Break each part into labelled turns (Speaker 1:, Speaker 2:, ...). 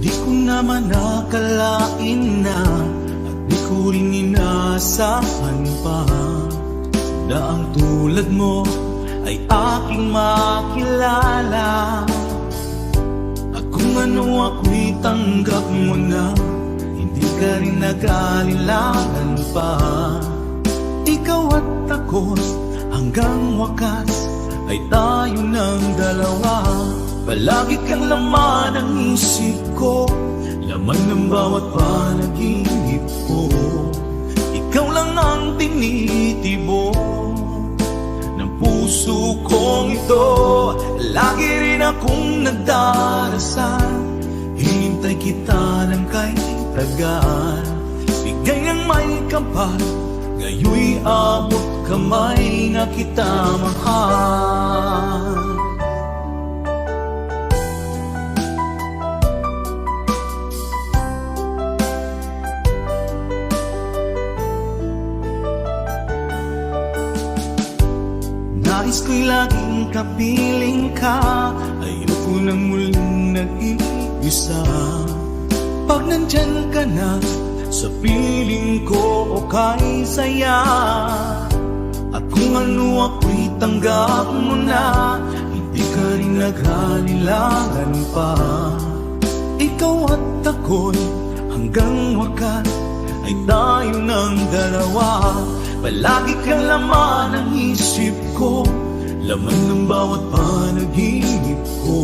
Speaker 1: Di ko naman nakalain na at di ko rin inaasahan pa na ang tulad mo ay aking makilala. At kung ano ako'y tanggap mo na, hindi ka rin nag-alinlangan pa. Ikaw at ako hanggang wakas ay tayo ng dalawa. Palagi kang laman ng isip ko, laman ng bawat panaginip ko. Ikaw lang ang tinitibok ng puso kong ito. Lagi rin akong nagdarasal, hinintay kita ng kahit tagal. Bigay ng may kapal, ngayoy abot kamay na kita mahal. Nais ko'y laging kapiling ka, ayoko nang muling nag-iisa. Pag nandyan ka na, sa piling ko okay saya. At kung ano ako'y tanggap mo na, hindi ka rin nag-alinlangan pa. Ikaw at ako'y hanggang wakas ay tayo ng dalawa. Palagi kang laman ng isip ko, laman ng bawat panaginip ko.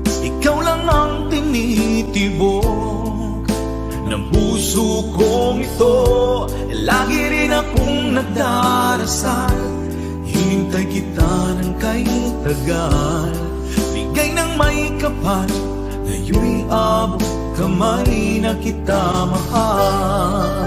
Speaker 1: Ikaw lang ang tinitibok ng puso kong ito. Lagi rin akong nagdarasal, hinintay kita ng kahit tagal. Bigay ng may kapal, ngayoy abot kamay na kita mahal.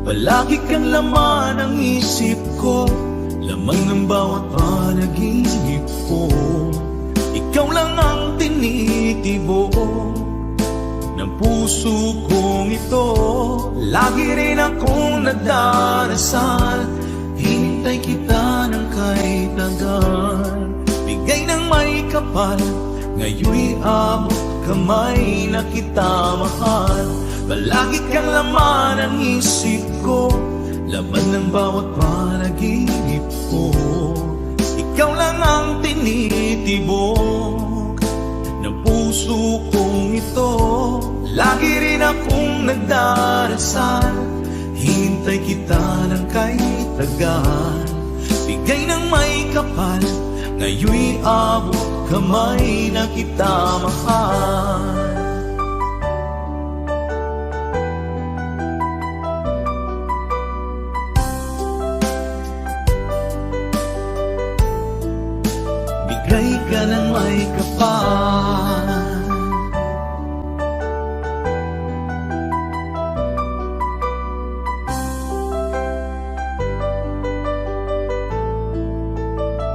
Speaker 1: Palagi kang laman ng isip ko, laman ng bawat panaginip ko. Ikaw lang ang tinitibok ng puso kong ito. Lagi rin akong nagdarasal, hinintay kita ng kahit tagal. Bigay ng may kapal, ngayoy abot kamay na kita mahal. Palagi kang laman ng isip ko, laman ng bawat panaginip ko. Ikaw lang ang tinitibok ng puso kong ito. Lagi rin akong nagdarasal, hinintay kita ng kahit tagal. Bigay ng may kapal, ngayoy abot kamay na kita mahal. Bigay ka ng may kapal,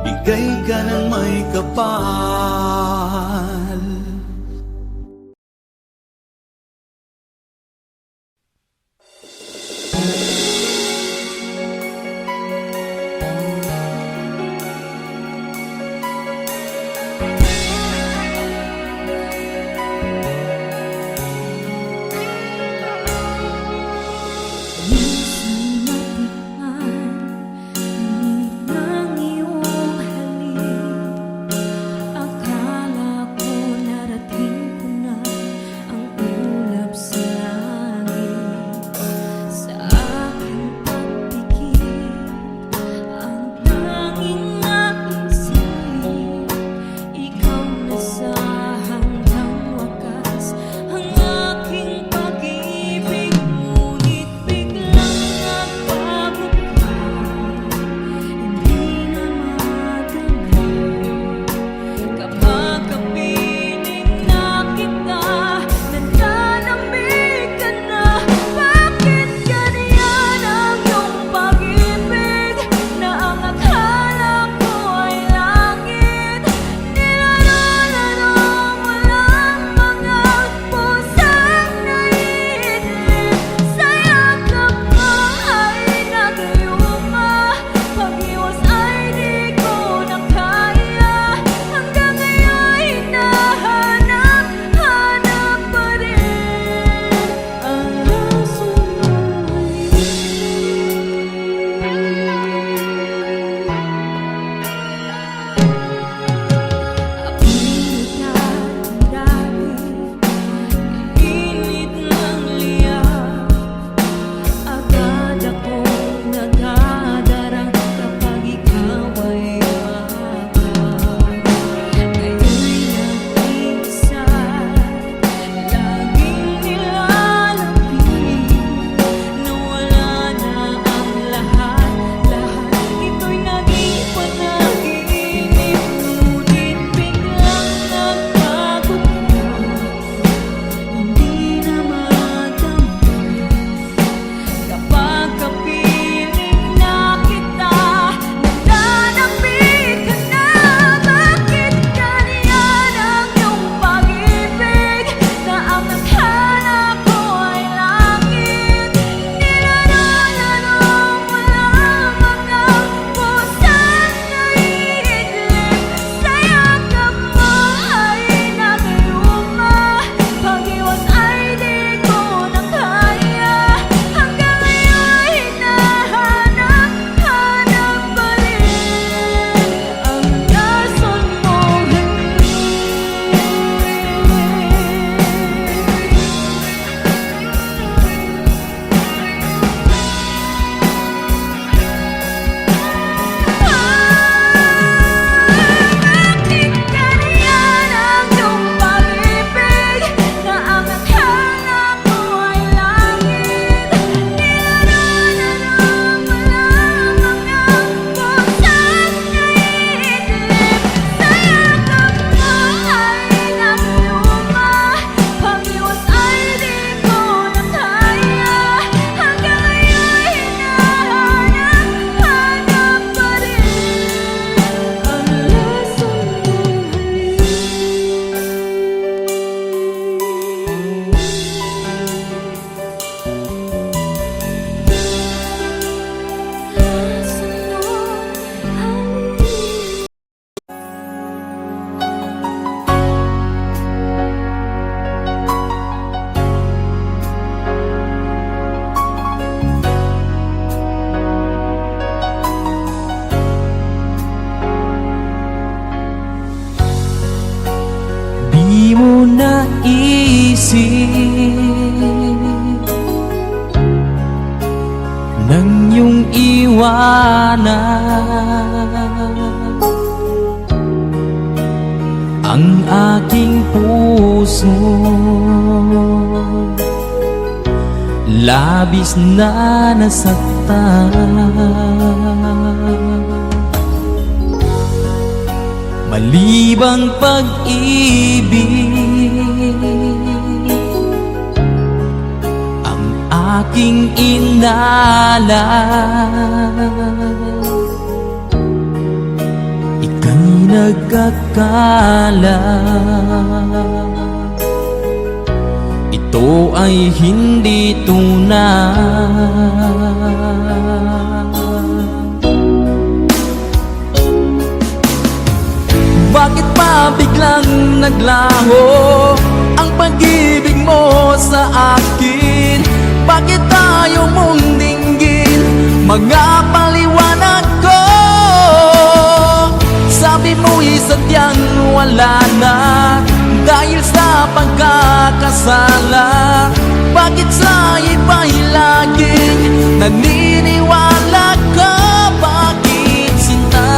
Speaker 1: bigay ka ng may kapal.
Speaker 2: Minsan matikman, init ng iyong halik. Akala liwanag ang aking puso. Labis na nasaktan, malibang pag-ibig ang aking inalay. Ika'y nagkakala ito ay hindi tunay. Bakit pa biglang naglaho ang pag-ibig mo sa akin? Bakit tayo mong dinggin mga paliwanag ko? Sabi mo'y sadyang wala na dahil sa pagkakasala. Bakit sa iba'y laging naniniwala ka? Bakit sinta?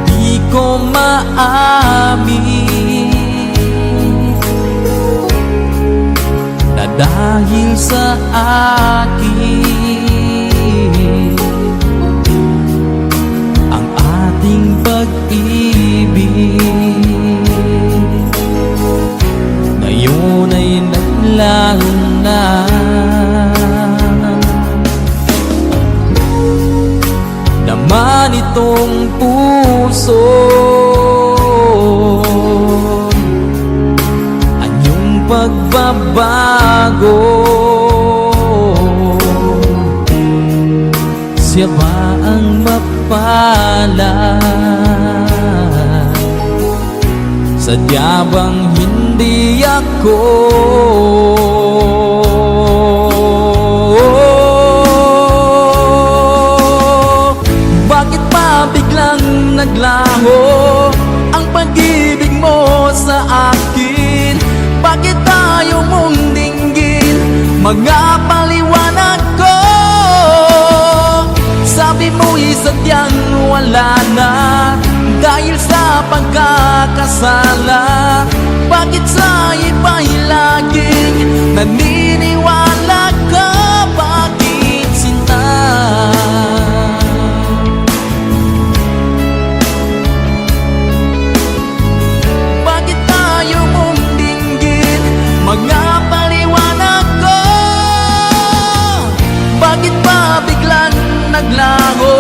Speaker 2: Di ko maamin na dahil sa akin ang ating pag-ibig ngayon ay naglaho na. Naman itong puso anyong pagbabago. Siya ba ang mapalad? Sadya bang hindi ako? Bakit pa biglang naglaho ang pag-ibig mo sa akin? Bakit tayo mong dinggin mga paliwanag ko? Sabi mo'y sadyang wala na dahil sa pagkakasala. Bakit sa iba'y laging naniniwala ka? Bakit sinta? Bakit tayo mong dinggin mga paliwanag ko? Bakit pa biglang naglaho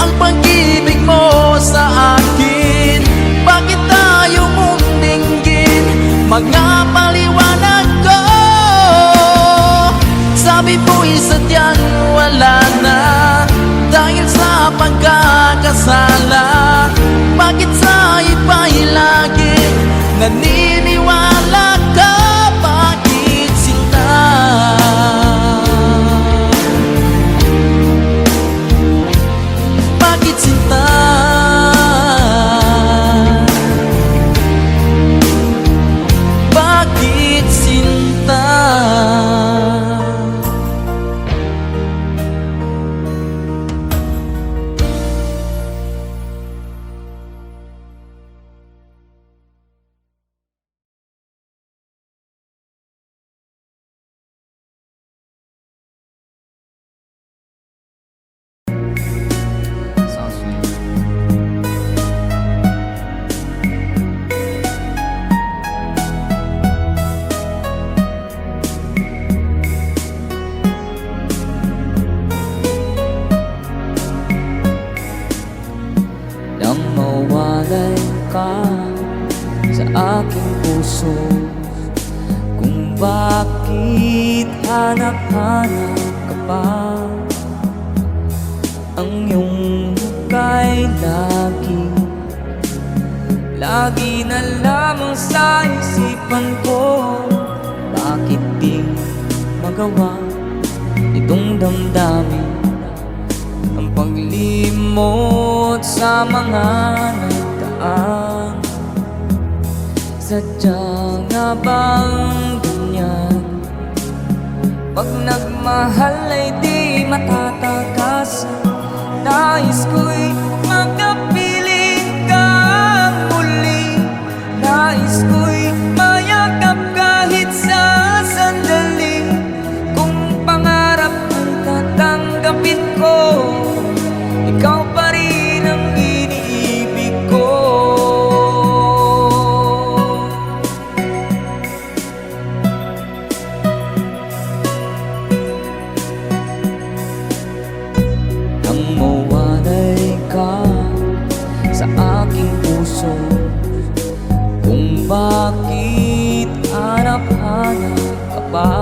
Speaker 2: ang pag-ibig mo sa akin? Bakit tayo mong dinggin mga paliwanag ko? Sabi mo'y sadyang wala na dahil sa pagkakasala. Bakit sa iba'y laging naniniwala ka? Bakit sinta? Bakit sinta? Bakit sinta? Nang mawalay ka sa aking puso, kung bakit hanap-hanap ka pa. Ang iyong muka'y lagi na lamang sa isipan ko. Bakit di magawa itong damdamin ang paglimot sa mga nagdaan? Sadya nga bang ganyan? Pag nagmahal ay di matatakasan. Nais ko'y makapiling kang muli. Nais ko'y mayakap kahit sa sandali. Kung pangarap ang tatanggapin ko, ikaw pa rin ang iniibig ko. Nang mawalay ka sa aking puso, kung bakit hanap-hanap ka pa,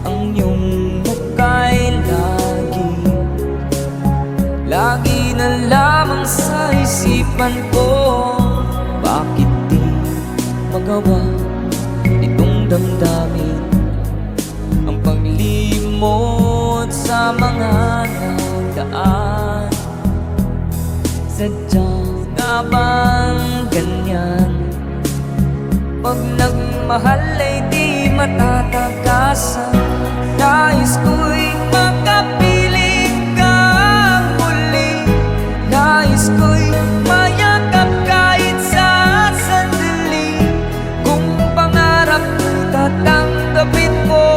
Speaker 2: ang iyong muka'y lagi na lamang sa isipan ko. Bakit di magawa itong damdamin ang paglimot sa mga nagdaan? Sadya nga bang ganyan? Pag nagmahal ay di matatakasan. Nais ko'y makapiling kang muli. Nais ko'y mayakap kahit sa sandali. Kung pangarap tatanggapin ko,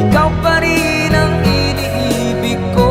Speaker 2: ikaw pa rin ang iniibig ko.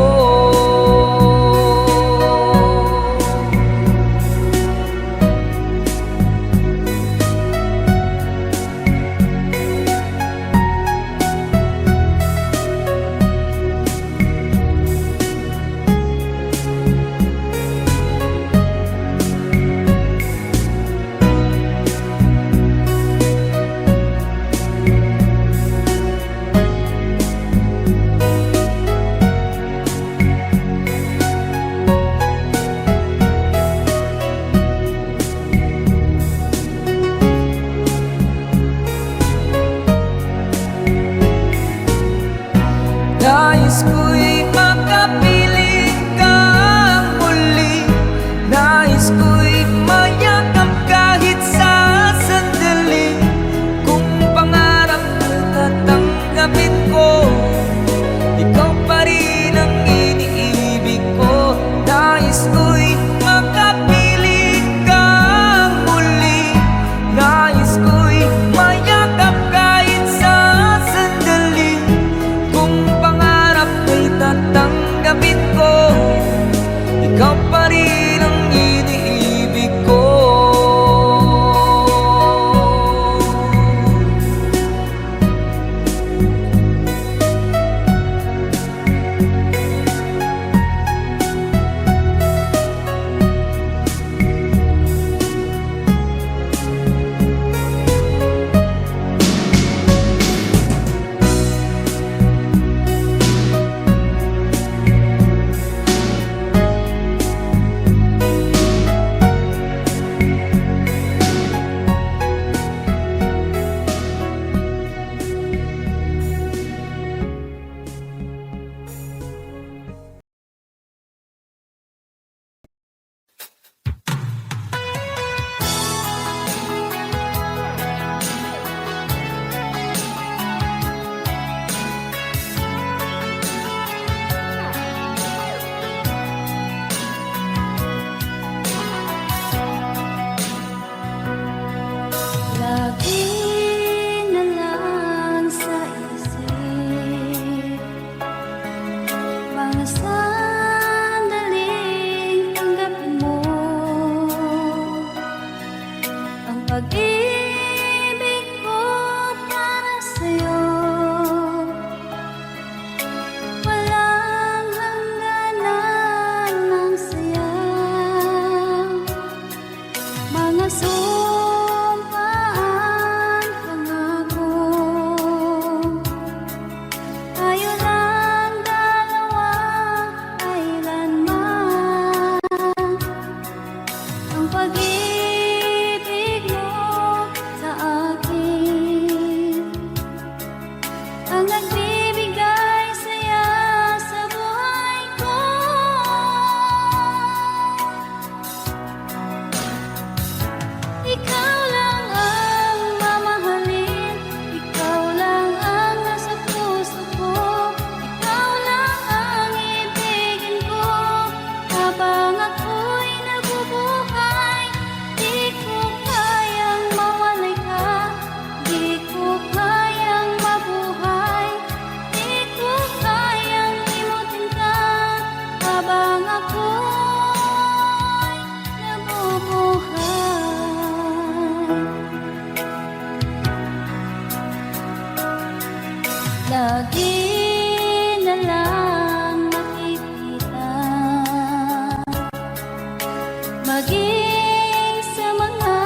Speaker 3: maging sa mga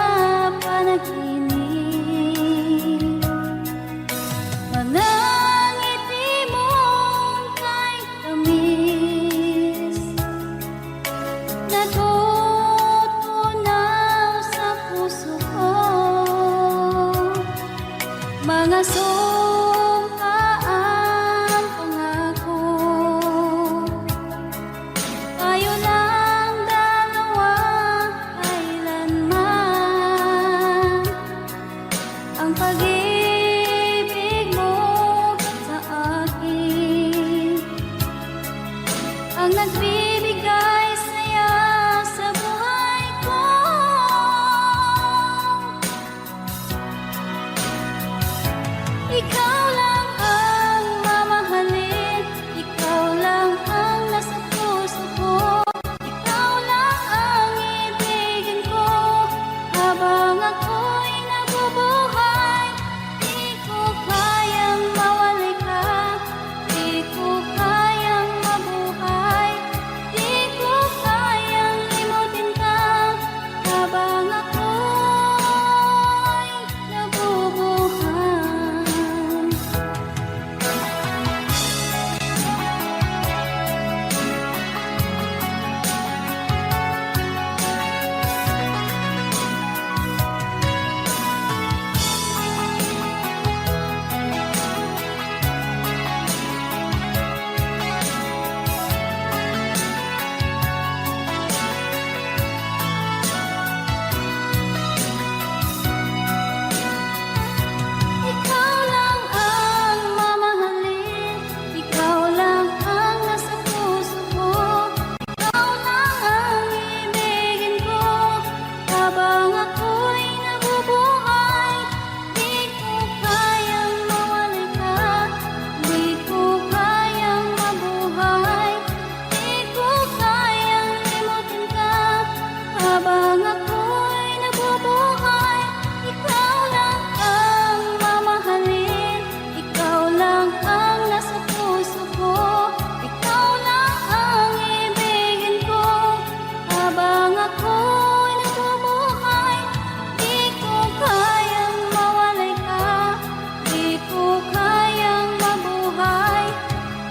Speaker 3: panaginip. Manangiti mong kay tamis, natutunaw sa puso ko. Mga sumpaang pangako, tayo lang dalawa kailanman. Ang pag-ibig mo sa akin ang nagbibigay saya sa buhay ko. Ikaw lang ang mamahalin, ikaw lang ang nasa puso ko. Ikaw lang ang ibigin ko habang ako'y nabubuhay. Di ko kayang mawalay ka, di ko kayang mabuhay, di ko kayang limutin ka habang ako'y nabubuhay. Ikaw lang ang mamahalin, ikaw lang ang nasa puso ko. Ikaw lang ang ibigin ko habang ako'y nabubuhay. Di ko kayang mawalay ka, di ko kayang mabuhay, di ko kayang limutin ka habang ako'y nabubuhay. Ikaw lang ang mamahalin, ikaw lang ang nasa puso ko. Ikaw lang ang ibigin ko habang ako'y nabubuhay. Di ko kayang mawalay ka, di ko kayang mabuhay,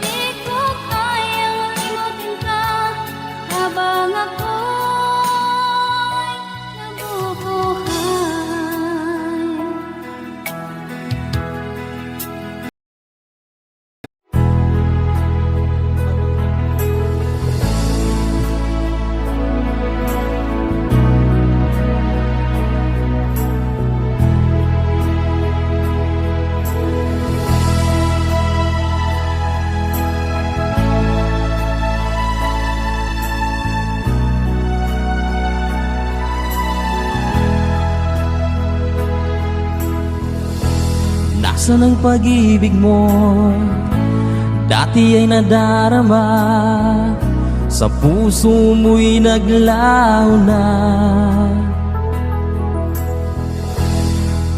Speaker 3: di ko kayang limutin ka habang ako'y nabubuhay.
Speaker 2: Nasaan ang pag-ibig mo? Dati ay nadarama, sa puso mo'y naglaho na.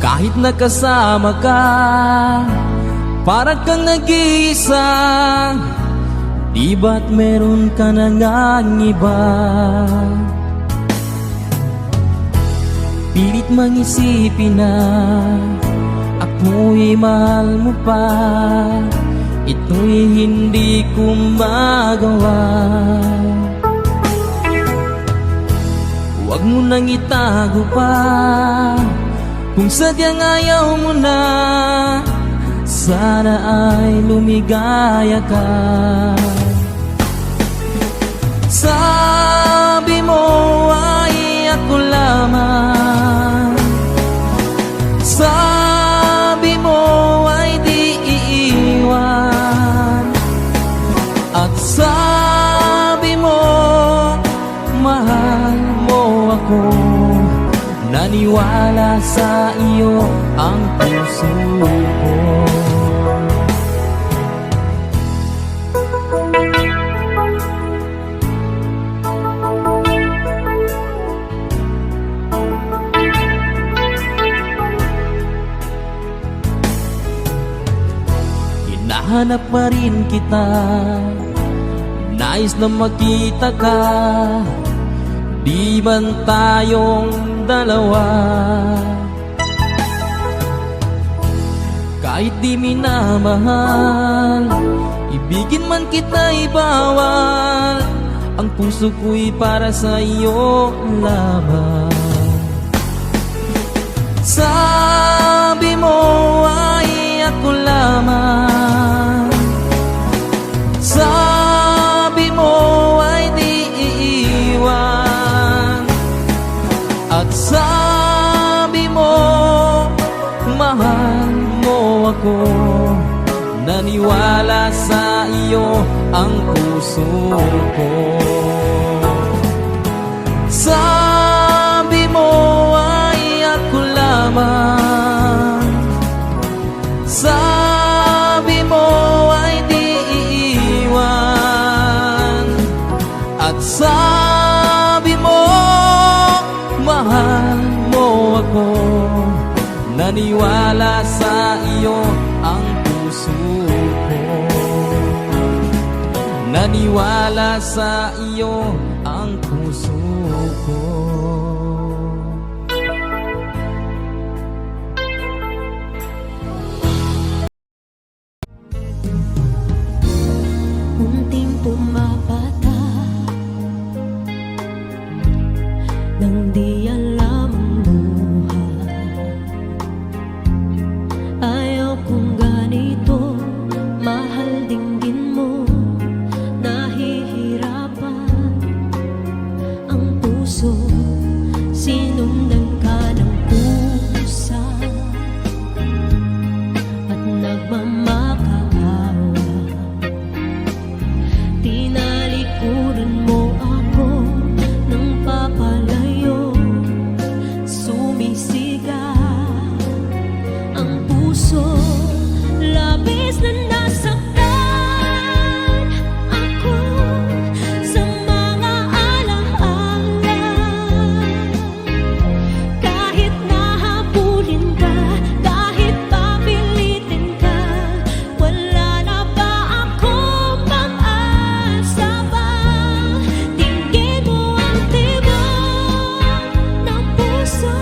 Speaker 2: Kahit nakasama ka, parang kang nag-iisa. Di ba't meron ka na ngang iba? Pilit mangisipin na ako'y mahal mo pa. Ito'y hindi ko magawa. Huwag mo nang itago pa, kung sadyang ayaw mo na. Sana ay lumigaya ka. Sabi mo ay ako lamang, sabi mo ay di iiwan, at sabi mo mahal mo ako. Naniwala sa iyo ang puso ko. Hinahanap pa rin kita, nais na makita ka. Di man tayong dalawa? Kahit di minamahal, ibigin man kita'y bawal. Ang puso ko'y para sa iyo lamang. Sabi mo ay ako lamang, sabi mo ay di iiwan, at sabi mo mahal mo ako. Naniwala sa iyo ang puso ko. Sabi mo ay ako lamang, sabi mo ay di iiwan, at sabi mo mahal mo ako. Naniwala sa iyo ang puso ko. Naniwala sa iyo ang puso ko.
Speaker 3: Unting pumapata nang di alam ang buhay. Ayaw kong ganito, mahal dinggin mo. Nahihirapan ang puso, sinundan ka ng pusa at nagmamakaawa. Tinalikuran mo ako ng papalayo, sumisigaw ang puso, labis na nasaktan ako sa mga alaala. Kahit nahabulin ka, kahit papilitin ka, wala na ba akong pag-asa ba? Tingin mo ang tibok ng puso,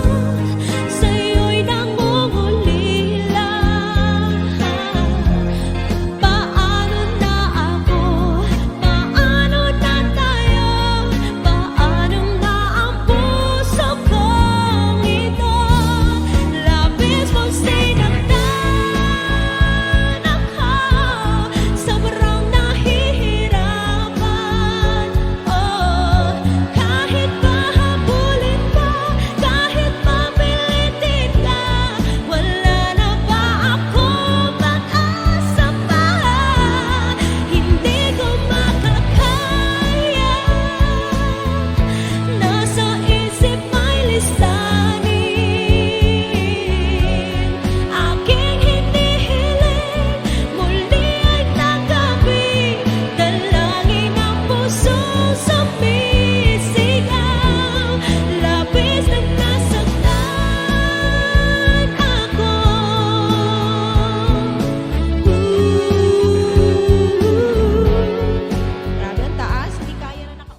Speaker 3: sa'yo'y nangungulila. Paano na ako? Paano na tayo? Paano na ang puso kong ito? Labis mong sinaktan ako, sobrang nahihirapan. Oh, kahit pahabulin ka, kahit mapilitin ka, wala na ba akong pag-asa pa? Hindi ko makakaya, nasa isip may lisanin. Aking hinihiling, muli ay tanggapin, dalangin ang puso sumisigaw. Labis na nasaktan ako. Grabe ang taas, hindi kaya na naka...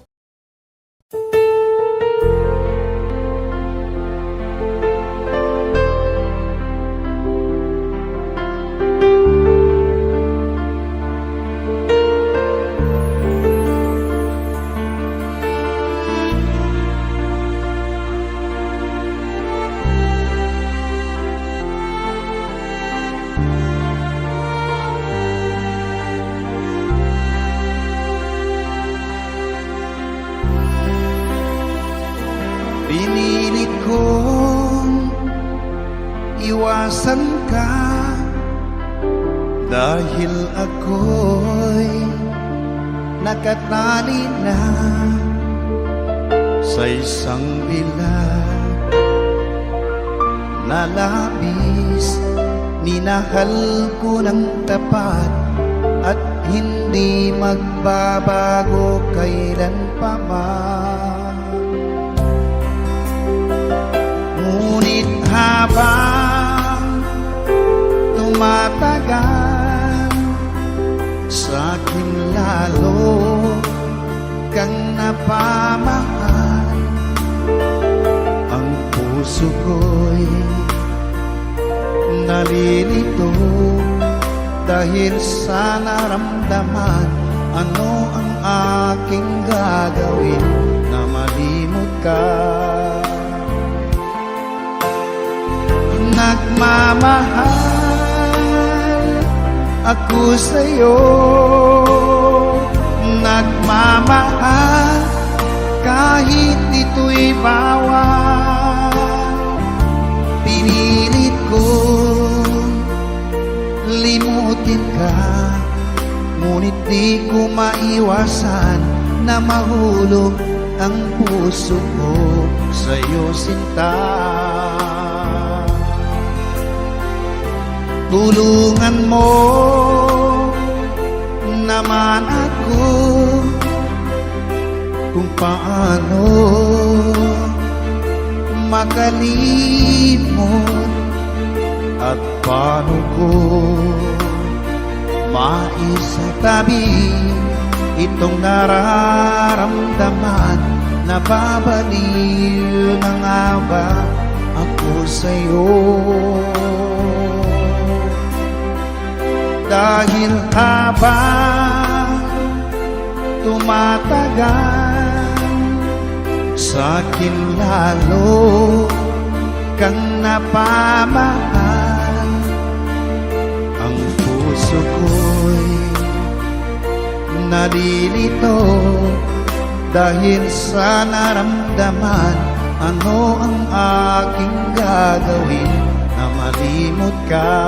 Speaker 1: Pinilit kong iwasan ka dahil ako'y nakatali na sa isang bilag na labis. Minahal ko ng tapat at hindi magbabago kailan pa man. Ngunit habang tumatagal, sa'kin lalo kang napamahal. Dahil sa naramdaman, ano ang aking gagawin na malimot ka? Nagmamahal ako sa'yo, nagmamahal kahit ito'y bawal. Pinilit ko limutin ka, ngunit di ko maiwasan na mahulog ang puso ko sa'yo, sinta. Tulungan mo naman ako kung paano makalimot at paano ko maisatabi itong nararamdaman. Nababaliw na nga ba ako sa'yo? Dahil habang tumatagal, sa'kin lalo kang napamahal. Ang puso ko'y nalilito dahil sa naramdaman. Ano ang aking gagawin na malimot ka?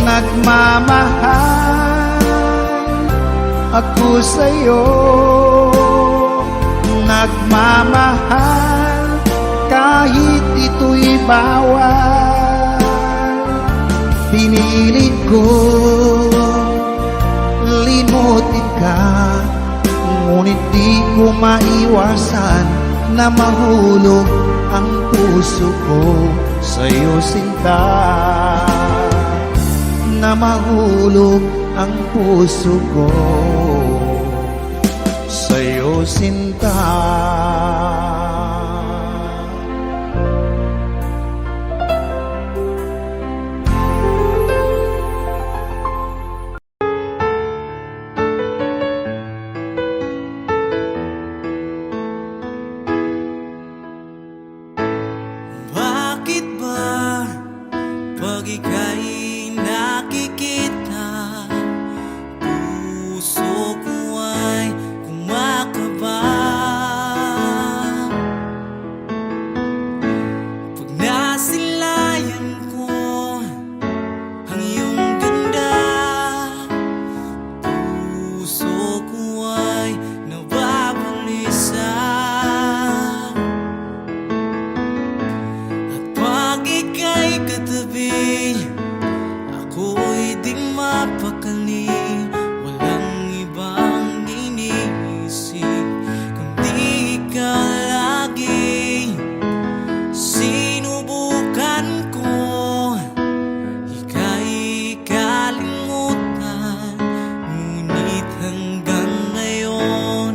Speaker 1: Nagmamahal ako sa'yo, nagmamahal kahit ito'y bawal. Pinilit ko limutin ka, ngunit di ko maiwasan na mahulog ang puso ko sa'yo, sinta. Na mahulog ang puso ko sa'yo, sinta.
Speaker 2: Bakit ba pag ika'y nakikita, puso ko ay kumakaba? Pag nasilayan ko ang iyong ganda, puso ko ay nababalisa. At pag ika'y katabi, ako'y di mapakali. Walang ibang iniisip kundi ikaw lagi. Sinubukan ko ika'y kalimutan, ngunit hanggang ngayon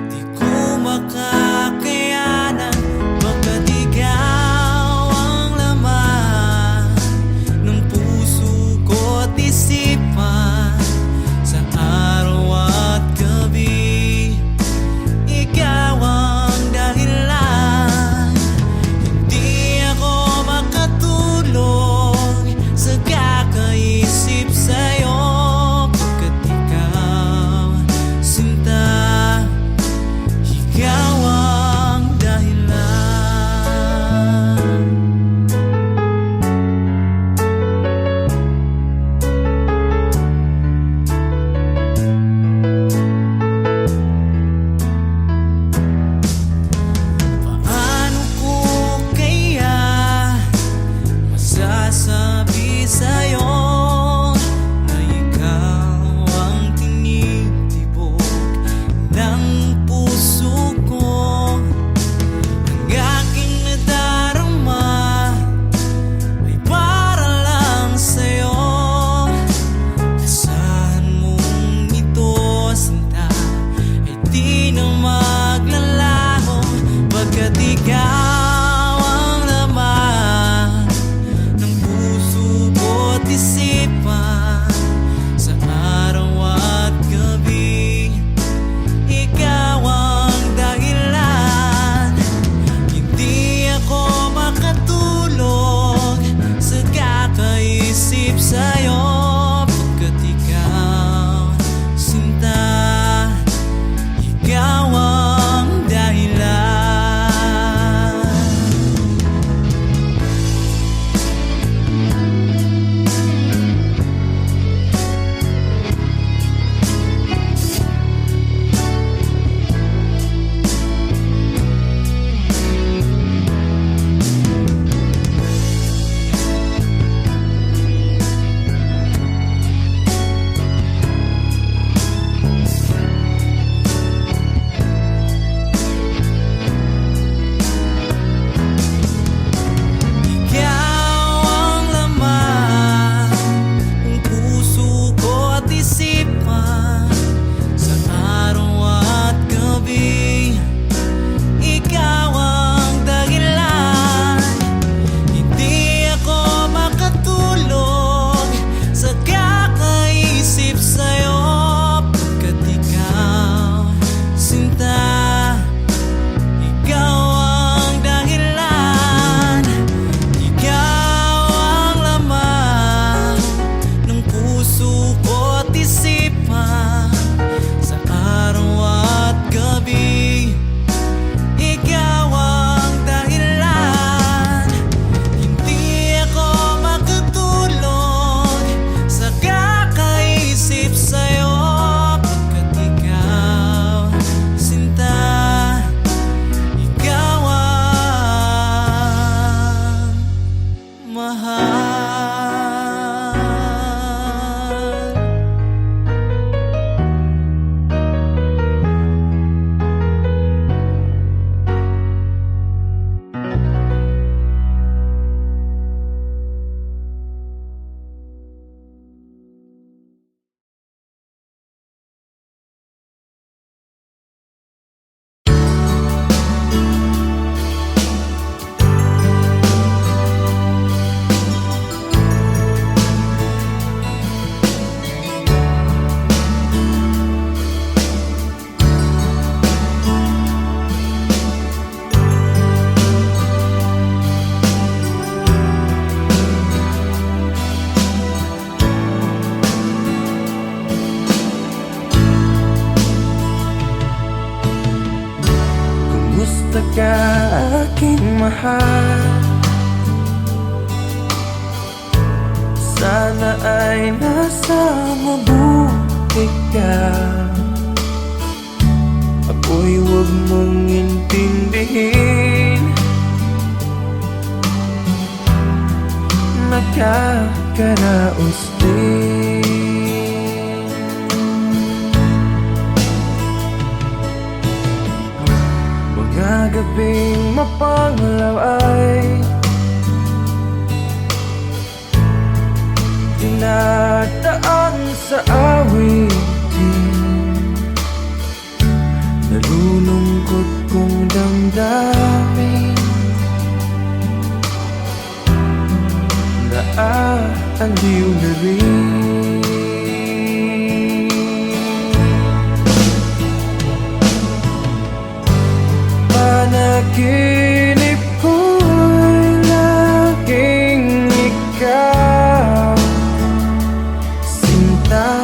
Speaker 2: di ko makakayanan. Baga't ikaw ang laman ng puso ko't isipan sa araw at gabi. Ikaw ang dahilan, hindi ako makatulog sa kakaisip sa'yo. Pagkat ikaw, sinta, ikaw ang dahilan. Paano ko kaya masasabi sa'yo na ikaw ang tinitibok ng puso ko? Ang aking nadarama ay para lang sa'yo. Asahan mong ito, sinta, ay di na maglalaho. Pagkat ikaw ang laman ng
Speaker 4: Kumusta ka aking mahal? Sana ay nasa mabuti ka. Ako'y huwag mong intindihin, nakakaraos din. Mga gabing mapanglaw ay dinadaan sa awitin, nalulungkot kong damdamin, naaaliw na rin. Panaginip ko'y laging ikaw, sinta.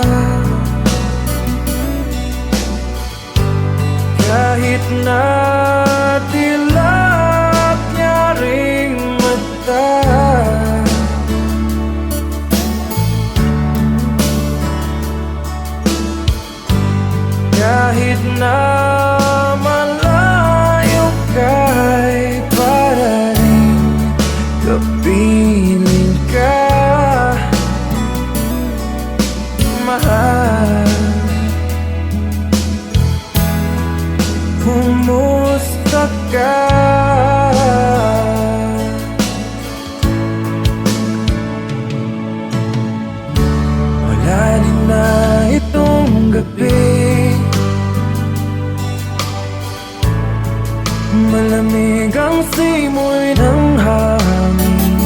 Speaker 4: Kahit na dilap niya ring mata, kahit na malayo ka'y para rin kapiling ka, mahal. Kumusta ka? Malalim na itong gabi, malamig ang simoy ng hangin.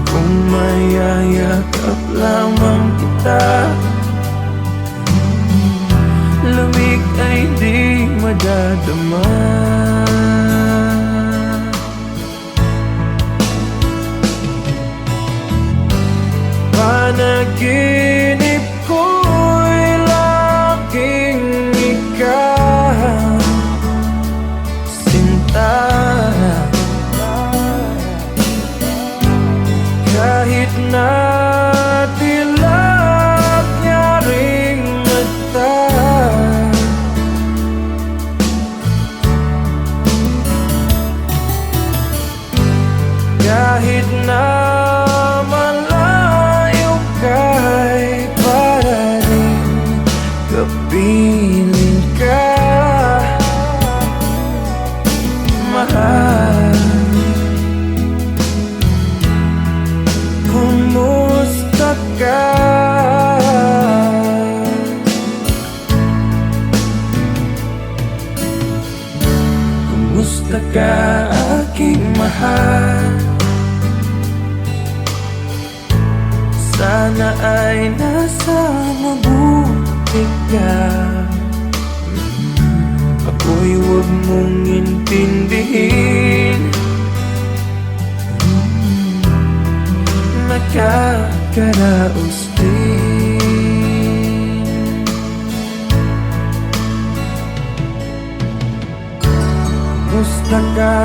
Speaker 4: Kung mayayakap lamang kita, lamig ay di madadama. Panaginip ko'y laging ikaw, sinta. Kahit na dilap niya ring mata, kahit na malayo ka'y para rin kapiling ka, mahal. Kumusta ka? Kumusta ka aking mahal? Sana ay nasa mabuti ka. Ako'y huwag mong intindihin, nakakaraos din. Kumusta ka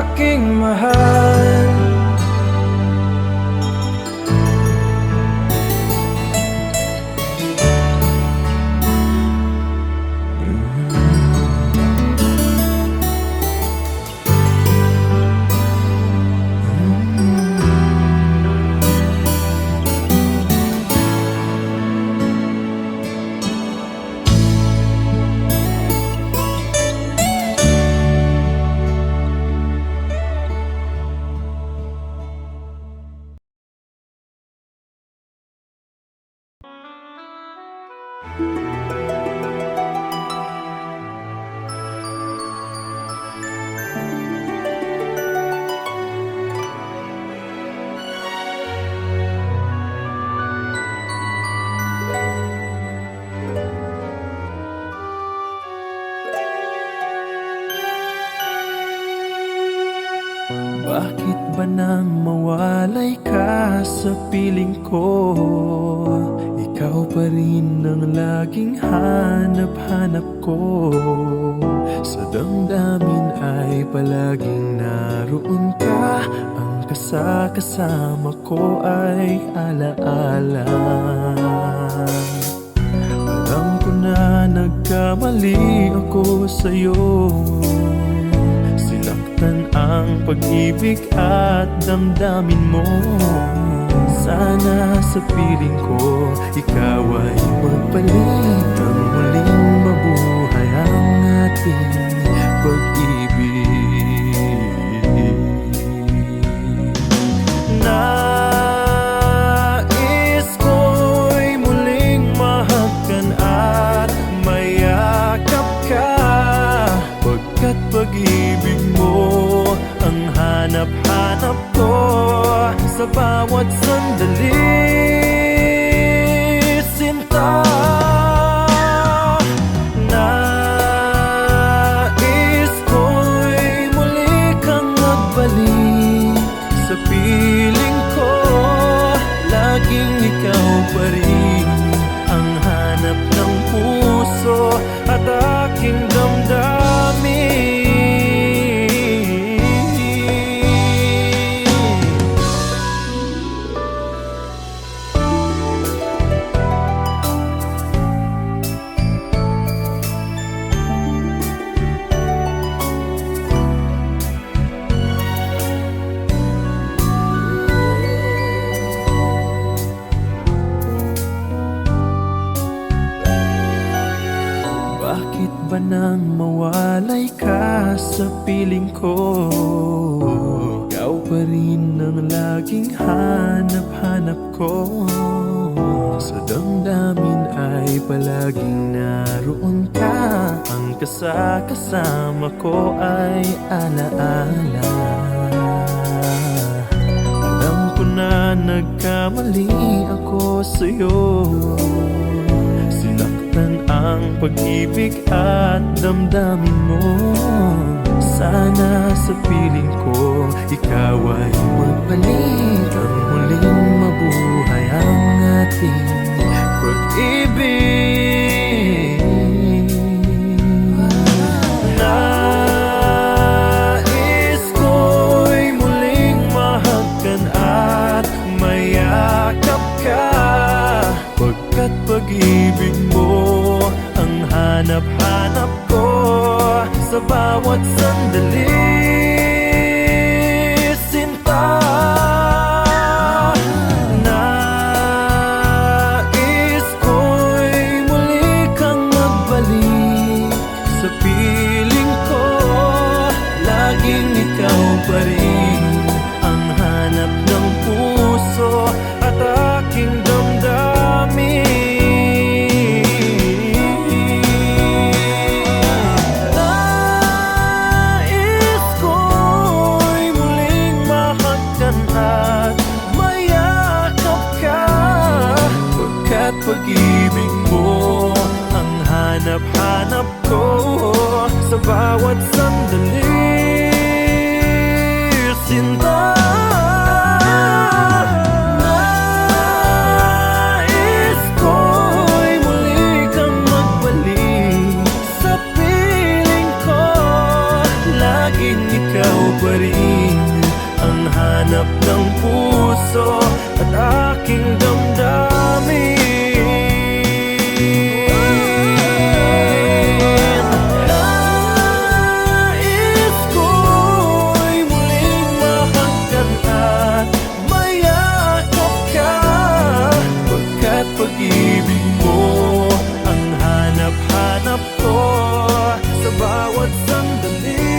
Speaker 4: aking mahal? Bakit ba nang mawalay ka sa piling ko? ikaw pa rin ang laging hanap-hanap ko. Sa damdamin ay palaging naroon ka. Ang kasama ko ay alaala. Alam ko na nagkamali ako sa'yo. Sinaktan ang pag-ibig at damdamin mo. Sana sa piling ko ikaw ay magpalit nang muling mabuhay ang ating pag-ibig. Nais ko'y muling mahagkan at mayakap ka, pagkat pag-ibig mo ang hanap-hanap ko sa bawat sandali, sinta. Nais ko'y muli kang magbalik sa piling ko. Laging ikaw pa rin ang hanap ng puso at aking damdamin. Bakit ba nang mawalay ka sa piling ko? Ikaw pa rin ang laging hanap-hanap ko. Sa damdamin ay palaging naroon ka. Ang kasama ko ay alaala. Alam ko na nagkamali ako sa'yo. Sinaktan ang pag-ibig at damdamin mo. Sana sa piling ko ikaw ay magbalik nang muling mabuhay ang ating pag-ibig. Nais ko'y muling mahagkan at mayakap ka, pagkat pag-ibig mo ang hanap-hanap ko sa bawat sandali, sinta. Nais ko'y muli kang magbalik sa piling ko. Laging ikaw pa rin ang hanap ng puso at aking damdamin. Nais ko'y muling mahagkan at mayakap ka, pagkat pag-ibig mo ang hanap-hanap ko sa bawat sandali, sinta. Nais ko'y muli kang magbalik sa piling ko. Laging ikaw pa rin ang hanap ng puso at aking damdamin. Nais ko'y muling mahagkan at mayakap ka, pagkat pag-ibig mo ang hanap-hanap ko sa bawat sandali,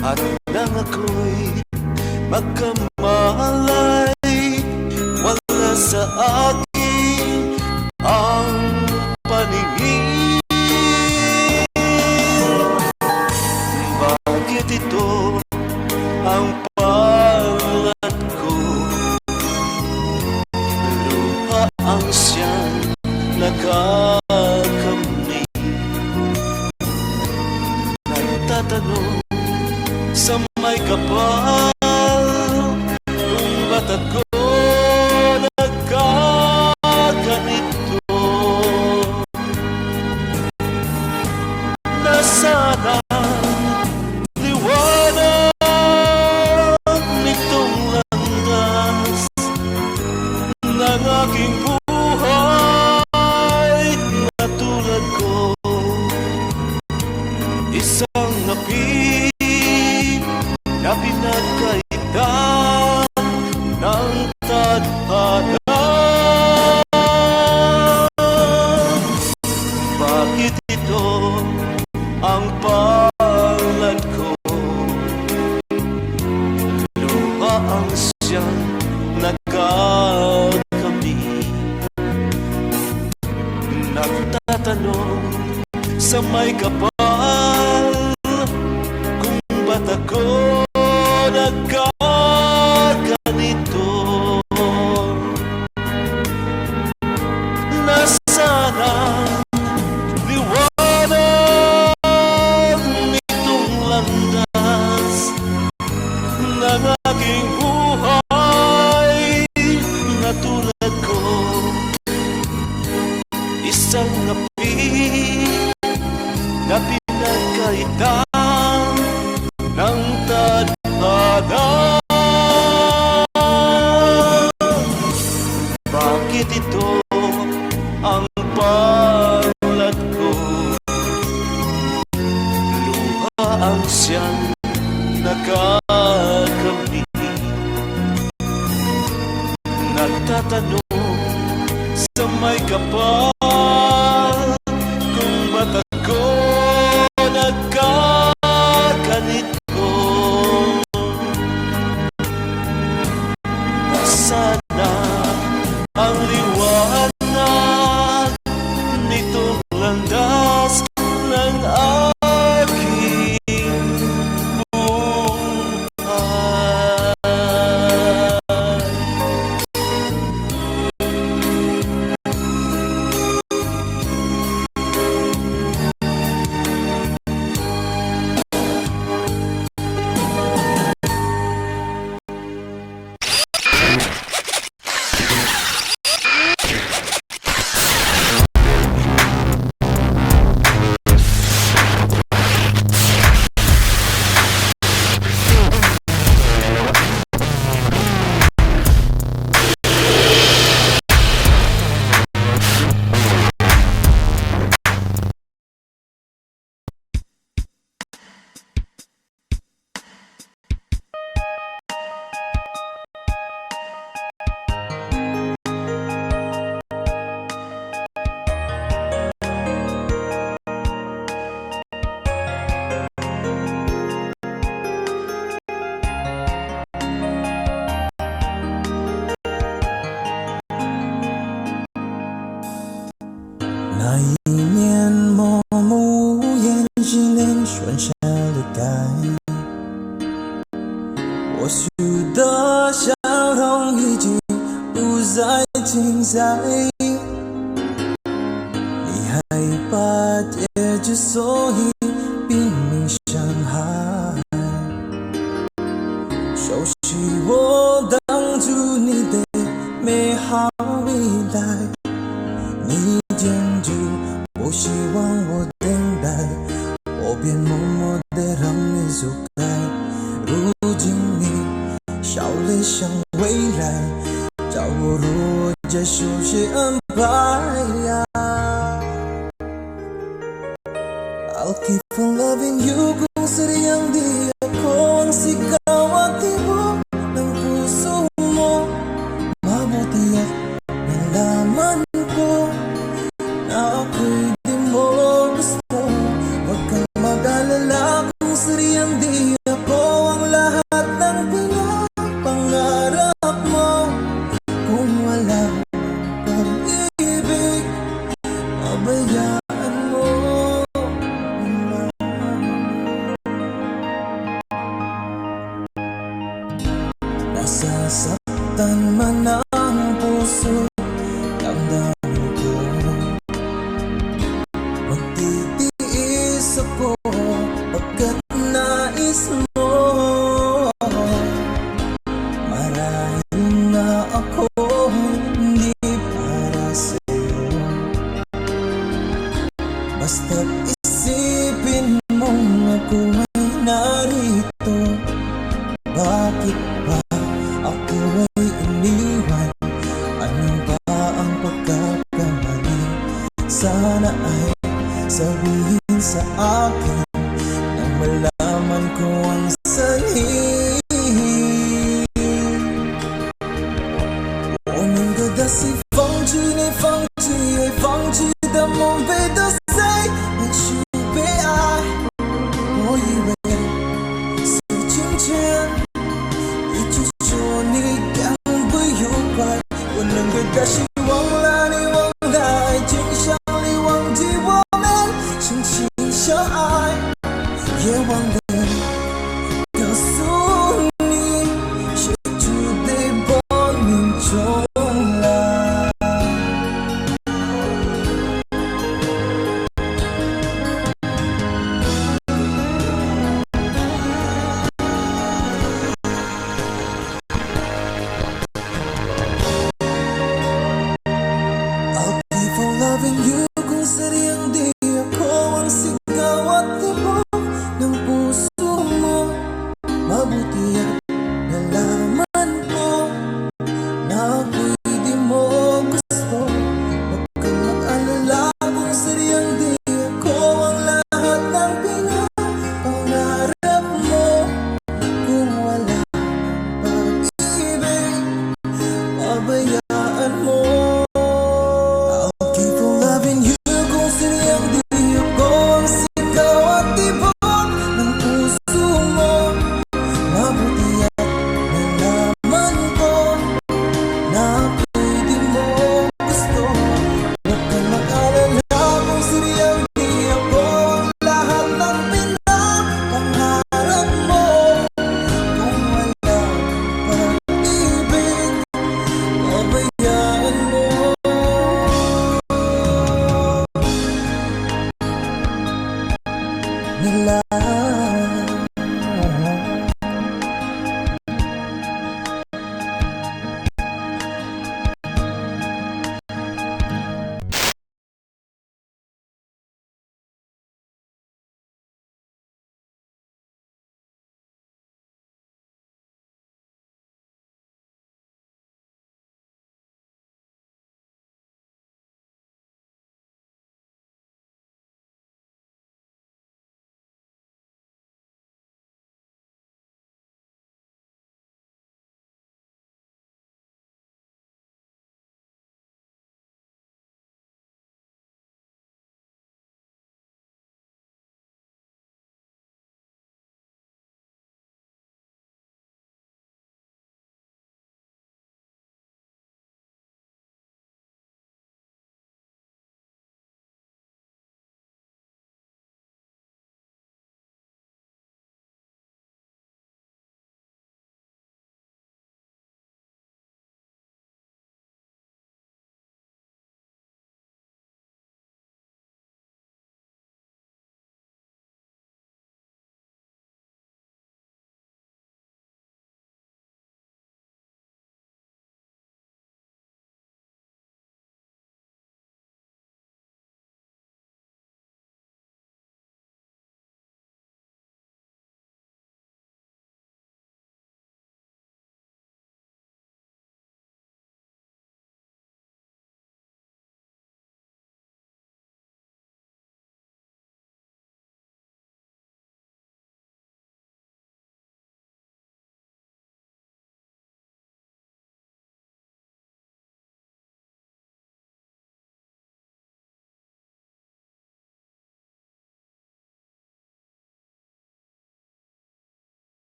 Speaker 5: At nang ako'y magkamalay, wala sa akin ang paningin. Bakit ito ang palad ko? Luha ang siyang nakakamit. Nagtatanong sa may kapal kung ba't ako nagkaganito. Nasaan ang liwanag nitong landas ng aking buhay na tulad ko? Isang napi na pinagkaitan ng tadhana. Bakit ito ang palad ko? Luha ang siyang nagkakamit. Nagtatanong sa may kapal kung ba't ako nagkaganito. Nasaan ang liwanag nitong landas ng aking buhay na tulad ko? Isang api na pinagkaitan ng tadhana. Bakit ito ang palad ko? Luha ang siyang nakakamit. Nagtatanong sa may kapal kung ba't ako nagkaganito. Nasaan na ang liwanag nitong landas ng aking buhay?
Speaker 6: I'll keep on loving you kung sariyang di ako ang sigaw at tibok ng puso mo. Mabuti at nalaman ko na ako'y di mo gusto. Huwag kang mag-alala kung sariyang di ako Nasaktan man ang puso, damdamin ko magtitiis ako pagkat nais mo. Marahil na ako hindi para sa'yo, basta't isipin mong ako ay narito. Bakit ba ako ay iniwan? Ano ba ang pagkakamali? Sana ay sabihin sa akin nang malaman ko ang sanhi. 我们隔的西放弃你放弃爱放弃的梦被得谁也许被爱。我以为是今天一直说你感不愉快，我能给的希望让你忘来，尽想你忘记我们深情相爱，也忘了告诉你谁注定亡命中来。I'll keep on loving you kung sadyang di ako ang sigaw at tibok ng puso mo. Mabuti at nalaman mo na ako'y di mo gusto. Huwag kang mag-alala kung sadyang di ako ang lahat ng pinapangarap mo. Kung wala pag-ibig, pabayaan mo. I'll keep on loving you kung sadyang di ako ang sigaw at tibok ng puso mo. Mabuti at nalaman ko na ako'y di mo gusto. Huwag kang mag-alala kung sadyang di ako ang lahat ng pinapangarap mo. Kung wala pag-ibig, pabayaan mo. Nila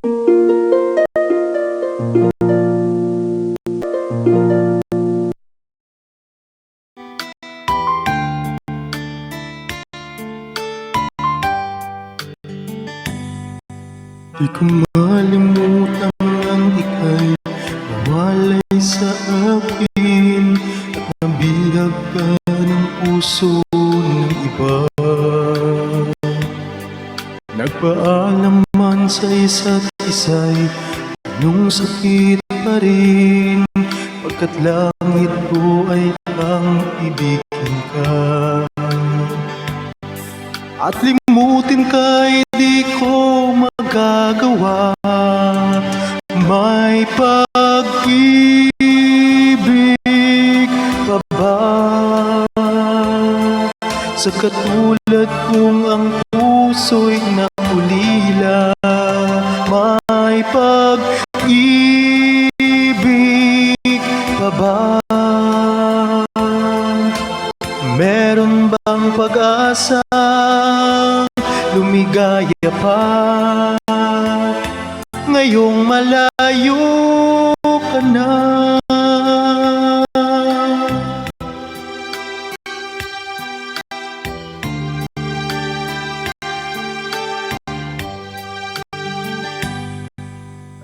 Speaker 4: Di ko malimutan ang ika'y nawalay sa akin at nabihag ka ng puso ng iba. Nagpaalam man sa isa't isa'y anong sakit pa rin, pagkat langit ko ay ang ibigin ka. At limutin ka'y di ko magagawa. May pag-ibig pa ba sa katulad kong ang puso'y naulila? May pag-ibig pa ba? Meron bang pag-asa lumigaya pa ngayong malayo ka na?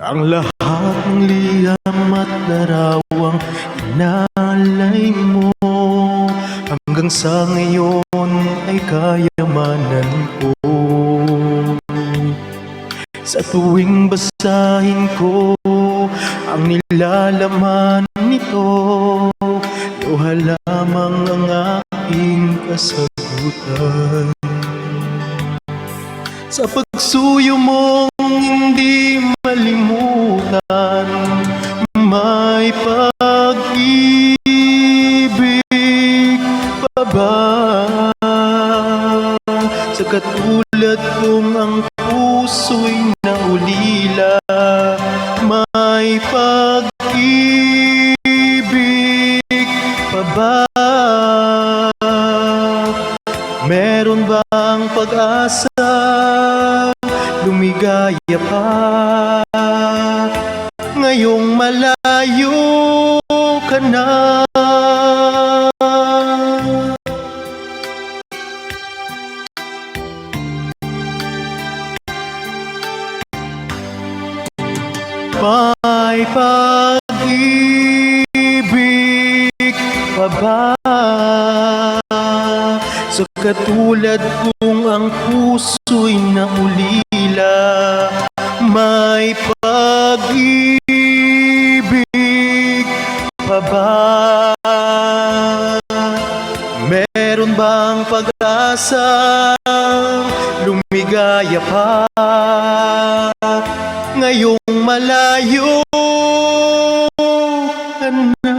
Speaker 4: Ang lahat ng liham at larawang inalay mo hanggang sa ngayon ay kayamanan ko. Sa tuwing basahin ko ang nilalaman nito, luha lamang ang aking kasagutan. Sa pagsuyo mong hindi malimutan, may pag-ibig pa ba sa katulad kong ang puso'y naulila? May pag-ibig pa ba? Meron bang pag-asa lumigaya pa ngayong malayo ka na? May pag-ibig pa ba sa katulad kong ang puso'y naulila? May pag-ibig pa ba? Meron bang pag-asa lumigaya pa ngayong malayo ka na?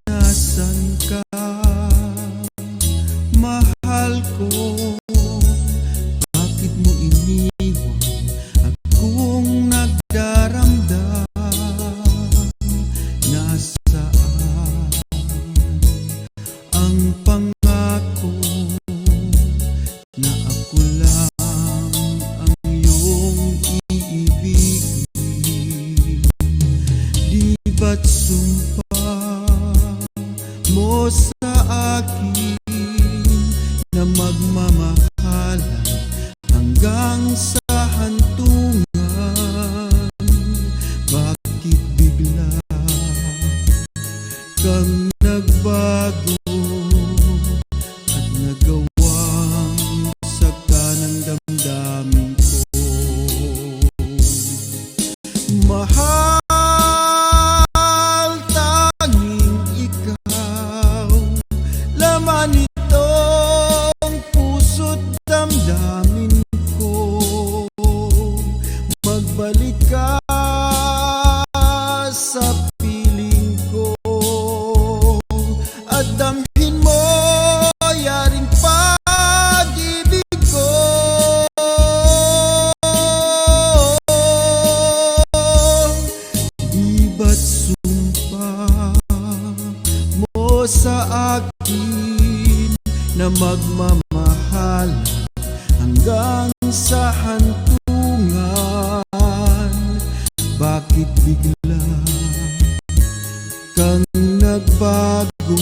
Speaker 1: Nasaan ka, mahal ko? Bakit mo iniwan akong nagdaramdam? Nasaan ang pangako na ako lang ang iyong iibigin? Di ba't sumpa mo sa akin na magmamahalan hanggang sa hantungan? Bakit bigla kang nagbago? magmamahal hanggang sa hantungan. Bakit bigla kang nagbago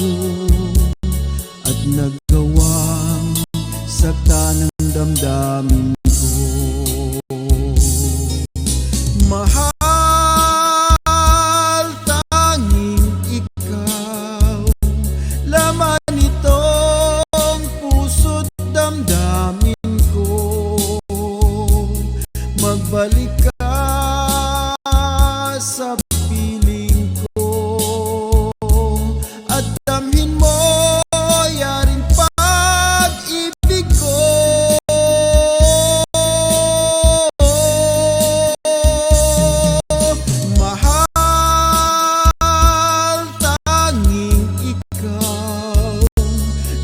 Speaker 1: at naggawang sakta ng damdamin ko? Mahal, tanging ikaw, laman nitong puso't damdamin ko. Magbalik ka sa piling ko at damhin mo yaring pag-ibig ko. Mahal, tanging ikaw,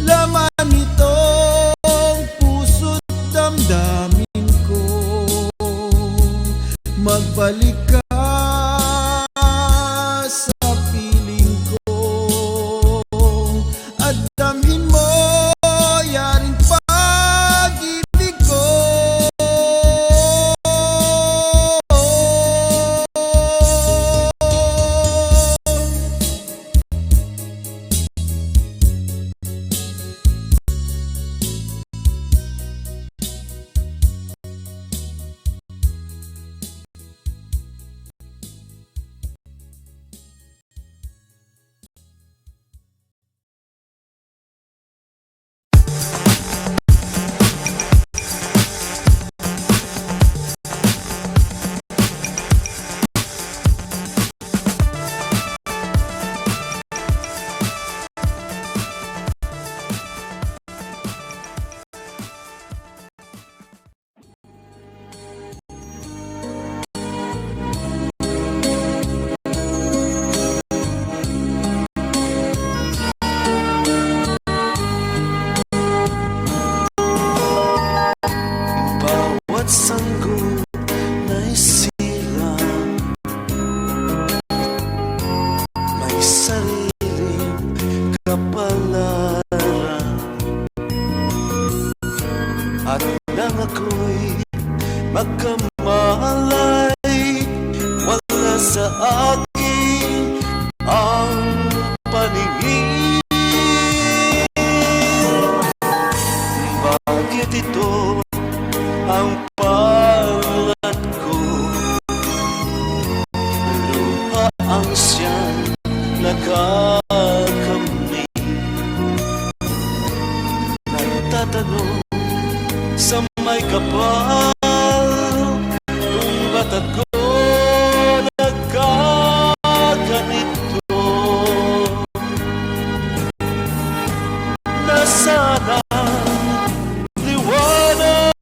Speaker 1: laman nitong puso't damdamin ko. Magbalik ka sa piling ko at damhin mo yaring pag-ibig ko.
Speaker 5: Bawat sanggol na'y silang may sariling kapalaran, at nang ako'y magkamalay, wala sa akin ang paningin. Bakit ito ang palad ko? Luha ang siyang nakakamit. Nagtatanong sa may kapal kung ba't ako nagkaganito. Nasaan ang liwanag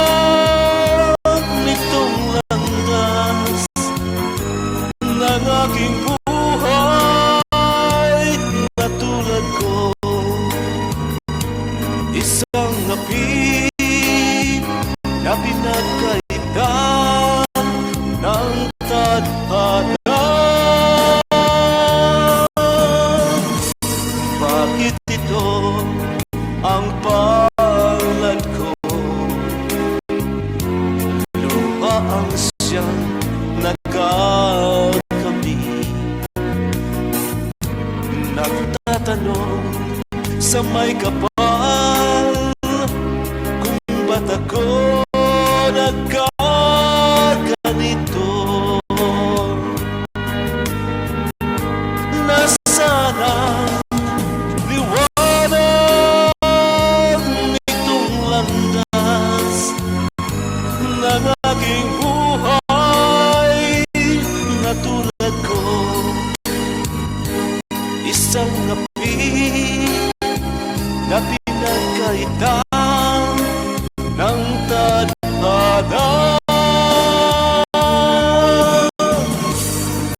Speaker 5: nitong landas ng aking buhay na tulad ko? Isang api na pinagkaitan ng tadhana. Bakit ito ang palad ko? Luha ang siyang nagkakamit. Nagtatanong sa may kapal kung ba't ako nagkaganito. Nasaan ang liwanag nitong landas ng aking buhay na tulad ko? Isang api na pinagkaitan ng tadhana.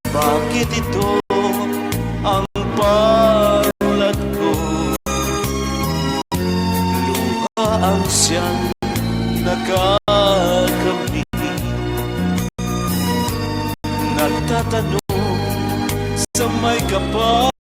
Speaker 5: Bakit ito ang palad ko? Luha ang siyang nakakamit. Nagtatanong sa may kapal